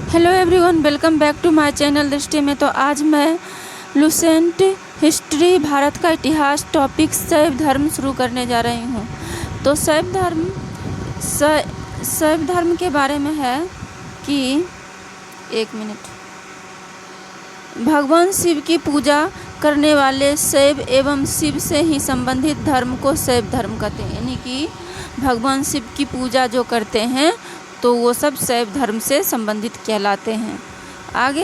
Hello everyone, welcome back to my channel Drishti में। तो आज मैं लुसेंट हिस्ट्री भारत का इतिहास टॉपिक शैव धर्म शुरू करने जा रही हूँ। तो शैव धर्म के बारे में है कि भगवान शिव की पूजा करने वाले शैव एवं शिव से ही संबंधित धर्म को शैव धर्म कहते हैं। यानी कि भगवान शिव की पूजा जो करते हैं तो वो सब शैव धर्म से संबंधित कहलाते हैं। आगे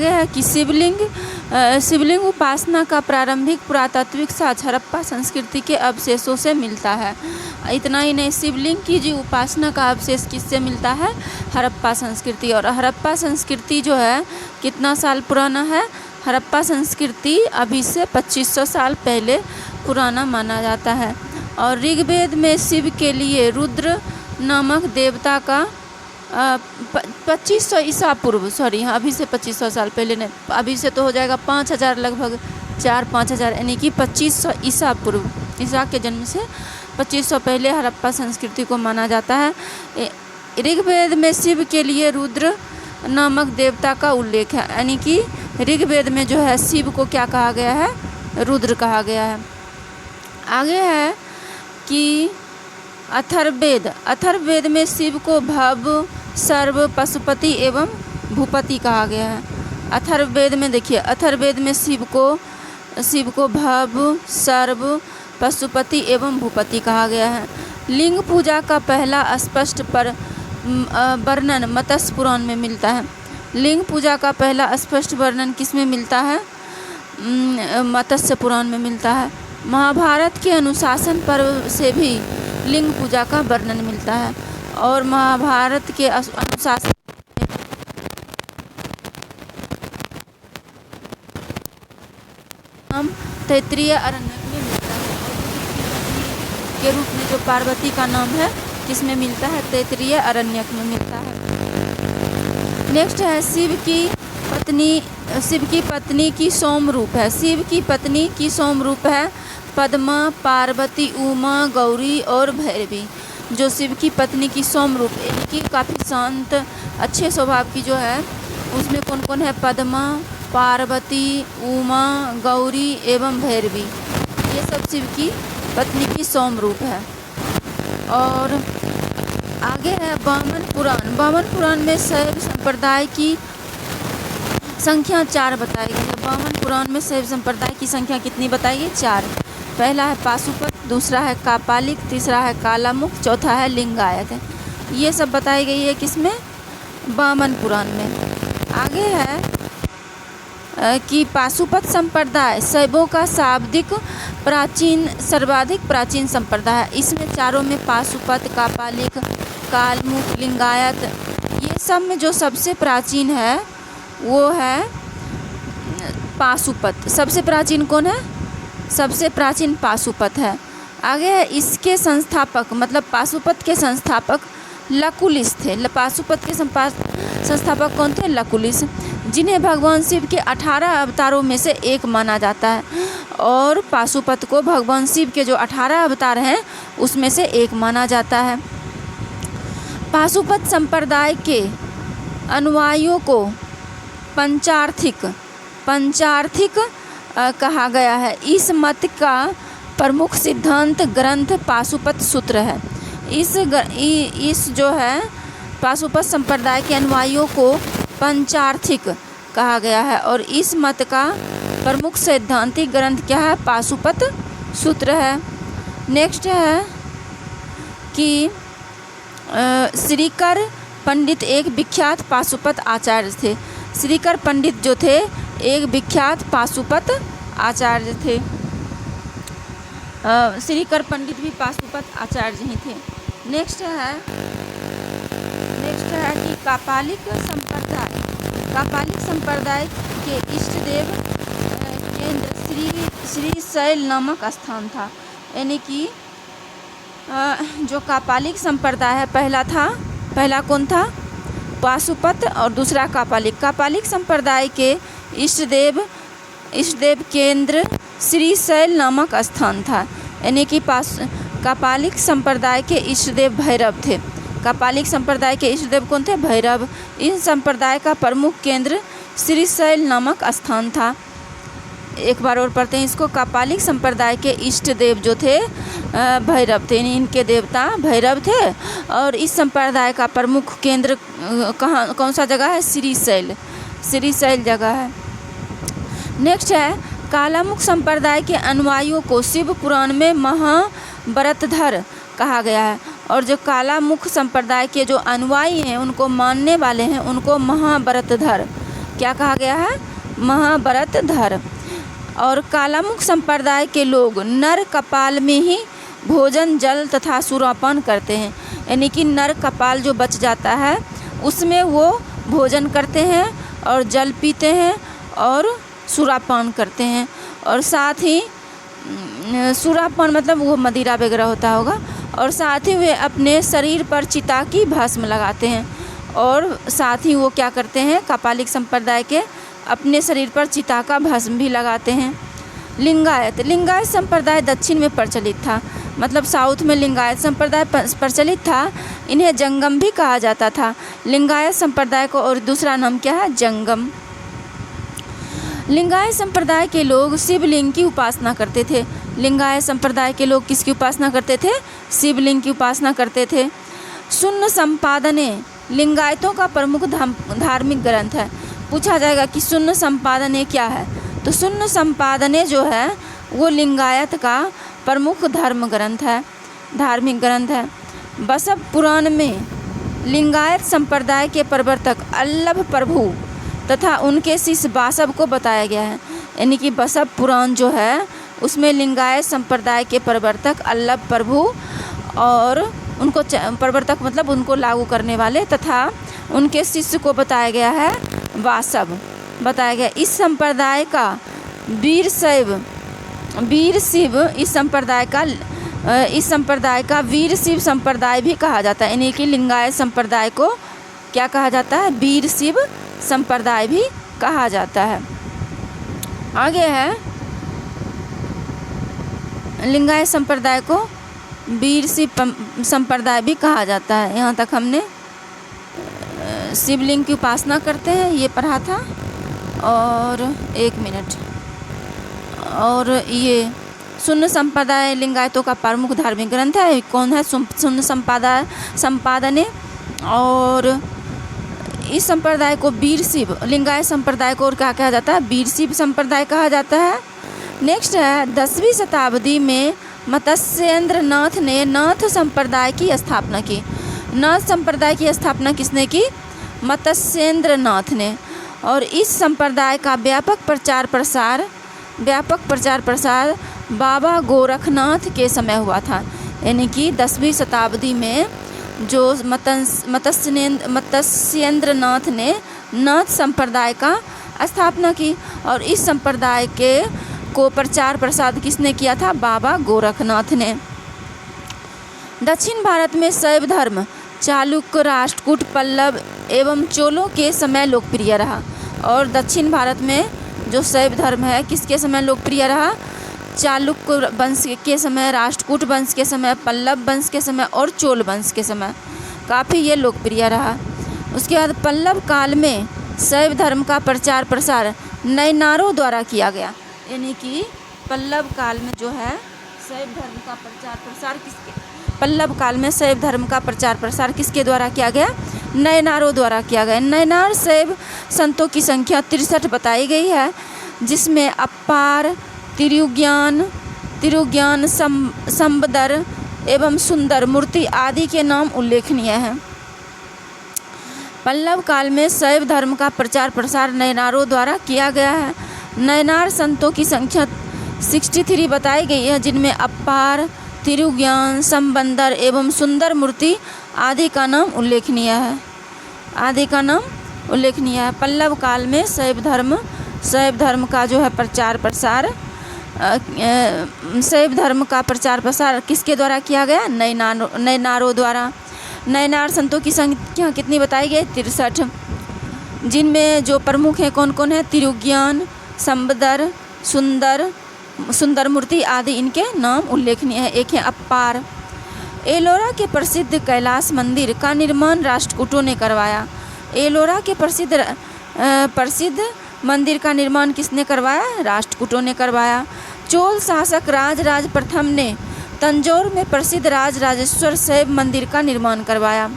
है कि शिवलिंग उपासना का प्रारंभिक पुरातात्विक साक्ष्य हड़प्पा संस्कृति के अवशेषों से मिलता है। इतना ही नहीं, शिवलिंग की जो उपासना का अवशेष किससे मिलता है? हड़प्पा संस्कृति। और हड़प्पा संस्कृति जो है कितना साल पुराना है? हड़प्पा संस्कृति अभी से 2500 साल पहले पुराना माना जाता है। और ऋग्वेद में शिव के लिए रुद्र नामक देवता का 2500 ईसा पूर्व, अभी से 2500 साल पहले नहीं, अभी से तो हो जाएगा 5000, लगभग 4-5 हज़ार, यानी कि 2500 ईसा पूर्व, ईसा के जन्म से 2500 पहले हड़प्पा संस्कृति को माना जाता है। ऋग्वेद में शिव के लिए रुद्र नामक देवता का उल्लेख है, यानी कि ऋग्वेद में जो है शिव को क्या कहा गया है? रुद्र कहा गया है। आगे है कि अथर्ववेद में शिव को भव, सर्व, पशुपति एवं भूपति कहा गया है। अथर्ववेद में देखिए, अथर्ववेद में शिव को भव, सर्व, पशुपति एवं भूपति कहा गया है। लिंग पूजा का पहला स्पष्ट वर्णन मत्स्य पुराण में मिलता है। लिंग पूजा का पहला स्पष्ट वर्णन किस में मिलता है? मत्स्य पुराण में मिलता है। महाभारत के अनुशासन पर्व से भी लिंग पूजा का वर्णन मिलता है। और महाभारत के अनुशासन नाम तैत्तिरीय अरण्यक में मिलता है। और के रूप में जो पार्वती का नाम है किसमें मिलता है? तैत्तिरीय अरण्यक में मिलता है। नेक्स्ट है शिव की पत्नी की सोम रूप है। शिव की पत्नी की सोम रूप है पद्मा, पार्वती, उमा, गौरी और भैरवी। जो शिव की पत्नी की सोम रूप, यानी कि काफ़ी शांत अच्छे स्वभाव की जो है, उसमें कौन कौन है? पद्मा, पार्वती, उमा, गौरी एवं भैरवी। ये सब शिव की पत्नी की सोम रूप है। और आगे है वामन पुराण। वामन पुराण में शैव संप्रदाय की संख्या 4 बताई गई है। वामन पुराण में शैव संप्रदाय की संख्या कितनी बताई गई? 4। पहला है पाशुपत, दूसरा है कापालिक, तीसरा है कालामुख, चौथा है लिंगायत। ये सब बताई गई है किसमें? वामन पुराण में। आगे है कि पाशुपत संप्रदाय शैवों का सर्वाधिक प्राचीन संप्रदाय है। इसमें चारों में पाशुपत, कापालिक, कालमुख, लिंगायत, ये सब में जो सबसे प्राचीन है वो है पाशुपत। सबसे प्राचीन कौन है? सबसे प्राचीन पाशुपत है। आगे है इसके संस्थापक, मतलब पाशुपत के संस्थापक लकुलिस थे। पाशुपत के संस्थापक कौन थे? लकुलिस, जिन्हें भगवान शिव के 18 अवतारों में से एक माना जाता है। और पाशुपत को भगवान शिव के जो 18 अवतार हैं उसमें से एक माना जाता है। पाशुपत संप्रदाय के अनुयायियों को पंचार्थिक कहा गया है। इस मत का प्रमुख सिद्धांत ग्रंथ पाशुपत सूत्र है। इस जो है पाशुपत संप्रदाय के अनुयायियों को पंचार्थिक कहा गया है। और इस मत का प्रमुख सैद्धांतिक ग्रंथ क्या है? पाशुपत सूत्र है। नेक्स्ट है कि श्रीकर पंडित एक विख्यात पाशुपत आचार्य थे। श्रीकर पंडित जो थे एक विख्यात पाशुपत आचार्य थे। श्रीकर पंडित भी पाशुपत आचार्य ही थे। नेक्स्ट है कि कापालिक संप्रदाय के इष्ट देव केंद्र श्रीशैल नामक स्थान था। यानी कि जो कापालिक संप्रदाय है, पहला कौन था? पाशुपत, और दूसरा कापालिक। कापालिक संप्रदाय के इष्ट देव केंद्र श्रीशैल नामक स्थान था। यानी कि कापालिक संप्रदाय के इष्टदेव भैरव थे। कापालिक संप्रदाय के इष्टदेव कौन थे? भैरव। इन संप्रदाय का प्रमुख केंद्र श्रीशैल नामक स्थान था। एक बार और पढ़ते हैं इसको। कापालिक संप्रदाय के इष्ट देव जो थे भैरव थे, इनके देवता भैरव थे और इस संप्रदाय का प्रमुख केंद्र कहाँ कौन सा जगह है? श्रीशैल। श्रीशैल जगह है। नेक्स्ट है कालामुख संप्रदाय के अनुयायियों को शिव पुराण में महाव्रतधर कहा गया है और जो कालामुख संप्रदाय के जो अनुयायी हैं, उनको मानने वाले हैं, उनको महाव्रतधर क्या कहा गया है? महाव्रतधर। और कालामुख संप्रदाय के लोग नर कपाल में ही भोजन जल तथा सुरापान करते हैं, यानी कि नर कपाल जो बच जाता है उसमें वो भोजन करते हैं और जल पीते हैं और सुरापान करते हैं। और साथ ही सुरापान मतलब वो मदिरा वगैरह होता होगा। और साथ ही वे अपने शरीर पर चिता की भस्म लगाते हैं और साथ ही वो क्या करते हैं? कापालिक संप्रदाय के अपने शरीर पर चिता का भस्म भी लगाते हैं। लिंगायत। लिंगायत संप्रदाय दक्षिण में प्रचलित था, मतलब साउथ में लिंगायत संप्रदाय प्रचलित था। इन्हें जंगम भी कहा जाता था। लिंगायत संप्रदाय को और दूसरा नाम क्या है? जंगम। लिंगायत संप्रदाय के लोग शिवलिंग की उपासना करते थे। लिंगायत संप्रदाय के लोग किसकी उपासना करते थे? शिवलिंग की उपासना करते थे। शून्य संपादने लिंगायतों का प्रमुख धार्मिक ग्रंथ है। पूछा जाएगा कि शून्य संपादने क्या है? तो शून्य संपादने जो है वो लिंगायत का प्रमुख धर्म ग्रंथ है, धार्मिक ग्रंथ है। बसव पुराण में लिंगायत संप्रदाय के प्रवर्तक अल्लभ प्रभु तथा उनके शिष्य बासव को बताया गया है, यानी कि बसव पुराण जो है उसमें लिंगायत संप्रदाय के प्रवर्तक अल्लभ प्रभु और उनको प्रवर्तक मतलब उनको लागू करने वाले तथा उनके शिष्य को बताया गया है वासव बताया गया। इस संप्रदाय का वीर शिव इस संप्रदाय का वीर शिव संप्रदाय भी कहा जाता है, यानी कि लिंगायत संप्रदाय को क्या कहा जाता है? वीर शिव संप्रदाय भी कहा जाता है। आगे है लिंगायत संप्रदाय को वीर शिव संप्रदाय भी कहा जाता है। यहाँ तक हमने शिवलिंग की उपासना करते हैं ये पढ़ा था। और एक मिनट, और ये शून्य संप्रदाय लिंगायतों का प्रमुख धार्मिक ग्रंथ है। कौन है? शून्य संपादने। और इस संप्रदाय को वीर शिव लिंगायत संप्रदाय को और क्या कहा जाता है? वीर शिव संप्रदाय कहा जाता है। नेक्स्ट है 10वीं शताब्दी में मत्स्येंद्र नाथ ने नाथ संप्रदाय की स्थापना की। नाथ संप्रदाय की स्थापना किसने की? मत्स्येंद्र नाथ ने। और इस संप्रदाय का व्यापक प्रचार प्रसार बाबा गोरखनाथ के समय हुआ था, यानी कि 10वीं शताब्दी में जो मत्स्येंद्र नाथ ने नाथ संप्रदाय का स्थापना की और इस संप्रदाय को प्रचार प्रसार किसने किया था? बाबा गोरखनाथ ने। दक्षिण भारत में शैव धर्म चालुक्य, राष्ट्रकूट, पल्लव एवं चोलों के समय लोकप्रिय रहा। और दक्षिण भारत में जो शैव धर्म है किसके समय लोकप्रिय रहा? चालुक्य वंश के समय, राष्ट्रकूट वंश के समय, पल्लव वंश के समय और चोल वंश के समय काफ़ी ये लोकप्रिय रहा। उसके बाद पल्लव काल में शैव धर्म का प्रचार प्रसार नैनारों द्वारा किया गया, यानी कि पल्लव काल में जो है शैव धर्म का प्रचार प्रसार पल्लव काल में शैव धर्म का प्रचार प्रसार किसके द्वारा किया गया? नैनारों द्वारा किया गया। नैनार शैव संतों की संख्या 63 बताई गई है, जिसमें अपार, तिरुज्ञान, संबदर एवं सुंदर मूर्ति आदि के नाम उल्लेखनीय हैं। पल्लव काल में शैव धर्म का प्रचार प्रसार नैनारों द्वारा किया गया है। नैनार संतों की संख्या 63 बताई गई है, जिनमें अपार, तिरुज्ञान, संबंदर एवं सुंदर मूर्ति आदि का नाम उल्लेखनीय है। पल्लव काल में शैव धर्म का जो है प्रचार प्रसार शैव धर्म का प्रचार प्रसार किसके द्वारा किया गया? नैनारों द्वारा। नैनार संतों की संख्या कितनी बताई गई? 63, जिनमें जो प्रमुख हैं कौन कौन है? तिरुज्ञान, संबदर, सुंदर सुंदर मूर्ति आदि इनके नाम उल्लेखनीय है। एक है अप्पार। एलोरा के प्रसिद्ध कैलाश मंदिर का निर्माण राष्ट्रकूटों ने करवाया। एलोरा के प्रसिद्ध मंदिर का निर्माण किसने करवाया? राष्ट्रकूटों ने करवाया। चोल शासक राजराज प्रथम ने तंजौर में प्रसिद्ध राजराजेश्वर शैव मंदिर का निर्माण करवाया।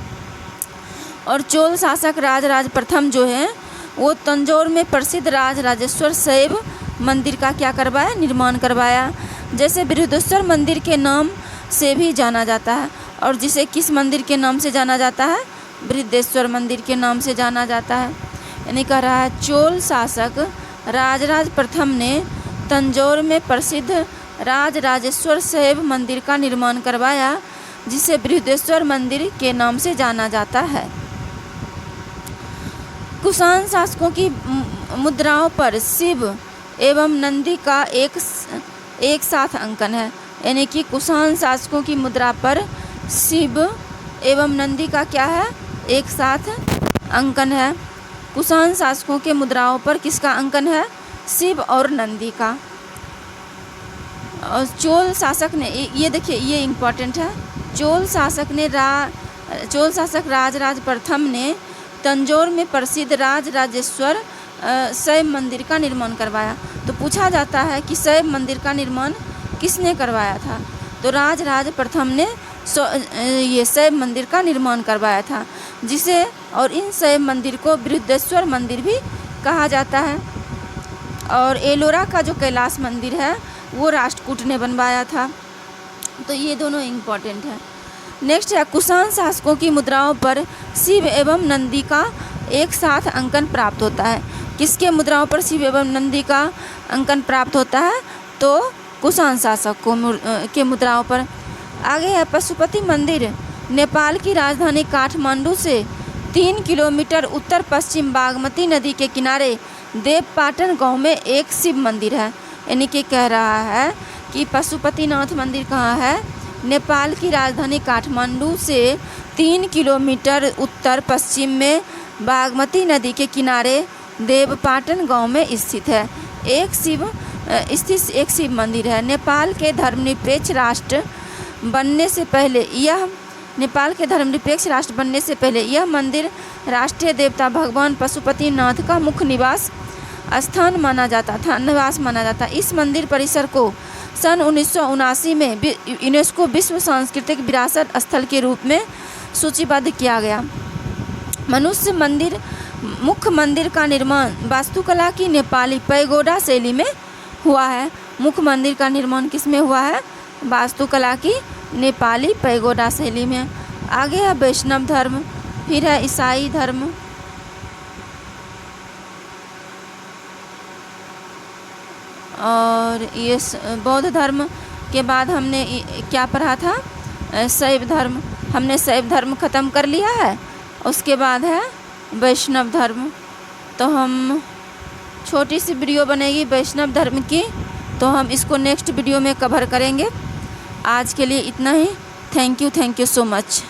और चोल शासक राजराज प्रथम जो है वो तंजौर में प्रसिद्ध राजराजेश्वर शैव मंदिर का क्या करवाया? निर्माण करवाया। जैसे बृहदेश्वर मंदिर के नाम से भी जाना जाता है, और जिसे किस मंदिर के नाम से जाना जाता है? बृहदेश्वर मंदिर के नाम से जाना जाता है। यानी कह रहा है चोल शासक राजराज प्रथम ने तंजौर में प्रसिद्ध राजराजेश्वर शैव मंदिर का निर्माण करवाया, जिसे बृहदेश्वर मंदिर के नाम से जाना जाता है। कुषाण शासकों की मुद्राओं पर शिव एवं नंदी का एक साथ अंकन है। यानी कि कुषाण शासकों की मुद्रा पर शिव एवं नंदी का क्या है? एक साथ अंकन है। कुषाण शासकों के मुद्राओं पर किसका अंकन है? शिव और नंदी का। और चोल शासक ने, ये देखिए ये इम्पोर्टेंट है, चोल शासक राजराज प्रथम ने तंजौर में प्रसिद्ध राजराजेश्वर शैव मंदिर का निर्माण करवाया। तो पूछा जाता है कि शैव मंदिर का निर्माण किसने करवाया था? तो राजराज प्रथम ने ये शैव मंदिर का निर्माण करवाया था, जिसे और इन शैव मंदिर को बृहदेश्वर मंदिर भी कहा जाता है। और एलोरा का जो कैलाश मंदिर है वो राष्ट्रकूट ने बनवाया था। तो ये दोनों इम्पॉर्टेंट है। नेक्स्ट है कुषाण शासकों की मुद्राओं पर शिव एवं नंदी का एक साथ अंकन प्राप्त होता है। किसके मुद्राओं पर शिव एवं नंदी का अंकन प्राप्त होता है? तो कुषाण शासकों के मुद्राओं पर। आगे है पशुपति मंदिर। नेपाल की राजधानी काठमांडू से 3 किलोमीटर उत्तर पश्चिम बागमती नदी के किनारे देवपाटन गांव में एक शिव मंदिर है। यानी कि कह रहा है कि पशुपतिनाथ मंदिर कहाँ है? नेपाल की राजधानी काठमांडू से 3 किलोमीटर उत्तर पश्चिम में बागमती नदी के किनारे देवपाटन गांव में स्थित है। एक शिव मंदिर है। नेपाल के धर्मनिरपेक्ष राष्ट्र बनने से पहले यह मंदिर राष्ट्रीय देवता भगवान पशुपतिनाथ का मुख्य निवास माना जाता। इस मंदिर परिसर को सन 1979 में यूनेस्को विश्व सांस्कृतिक विरासत स्थल के रूप में सूचीबद्ध किया गया। मुख्य मंदिर का निर्माण वास्तुकला की नेपाली पैगोडा शैली में हुआ है। मुख्य मंदिर का निर्माण किस में हुआ है? वास्तुकला की नेपाली पैगोडा शैली में। आगे है वैष्णव धर्म, फिर है ईसाई धर्म, और ये बौद्ध धर्म के बाद हमने क्या पढ़ा था? शैव धर्म। हमने शैव धर्म ख़त्म कर लिया है। उसके बाद है वैष्णव धर्म। तो हम छोटी सी वीडियो बनेगी वैष्णव धर्म की, तो हम इसको नेक्स्ट वीडियो में कवर करेंगे। आज के लिए इतना ही। Thank you so much.